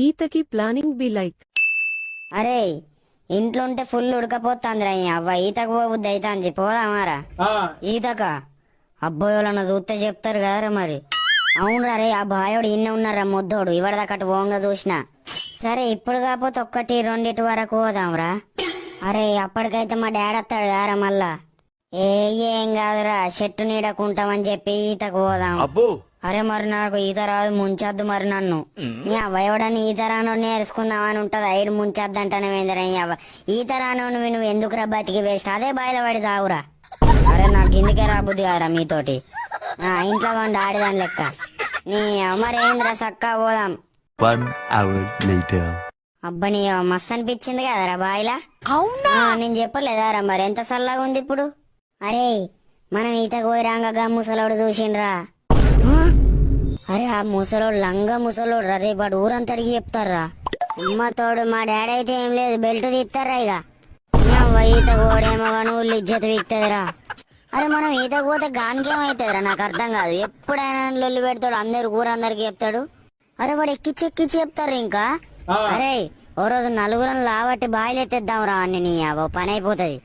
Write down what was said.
ఈతకి planning be like. అరే ఇంట్లో ఉంటే ఫుల్ ఉడకపోతాందిరా అవ్వ ఈతకు పోబుద్ది అయితాంది పోదామారా ఈతక అబ్బాయోళ్ళన్న చూస్తే చెప్తారు కదరా మరి. అవునరా రే ఆ బాయోడు ఇన్న ఉన్నారా ముద్దోడు ఇవడదాకట్టు పోంగా చూసినా. సరే ఇప్పుడు కాకపోతే ఒక్కటి రెండిటి వరకు పోదాంరా. అరే అప్పటికైతే మా డాడీ వస్తాడు కదరా మళ్ళా. ఏం కాదురా చెట్టు నీడకుంటామని చెప్పి ఈతకు పోదాం. అరే మరి నాకు ఈత రాదు ముంచద్దు మరి నన్ను. నీ అవ్వయవడని ఈత రాను నేర్చుకుందామని ఉంటది ఐడు ముంచద్దు అంటానేందిరా అవ్వ. ఈత రాను నువ్వు ఎందుకురా బతికి వేస్ట్ అదే బాయిల పడి తావురా. అరే నాకు ఇందుకే రాబుద్ది కాదురా మీతోటి. ఇంట్లో వండి ఆడిదాని లెక్క నీ మరి ఏంద్రా సక్కా పోదాం. అబ్బా నీ మస్తు అనిపించింది కదరా బాయిలా. నేను చెప్పలేదారా మరి ఎంత చల్లగా ఉంది ఇప్పుడు. అరే మనం ఈతకు పోయిరాంగగా ముసలోడు చూసిండ్రా. అరే ఆ ముసలోడు లంగా ముసలోడు రే వాడు ఊరంతా అడిగి చెప్తారా. అమ్మతోడు మా డాడీ అయితే ఏం లేదు బెల్ట్ తీస్తారా ఇక ఈతకు పోడేమో కానీ ఊళ్ళు ఇజ్జత్ వీక్తదిరా. అరే మనం ఈతకు పోతే గానికేమైతుందిరా నాకు అర్థం కాదు. ఎప్పుడైనా లొల్లి పెడతాడు అందరు ఊరందరికి చెప్తాడు. అరే వాడు ఎక్కిచ్చి చెప్తారు ఇంకా. అరే ఓ రోజు నలుగురం లావట్టి బాయిలు ఎత్తేద్దాం రా అని నీ పని అయిపోతుంది.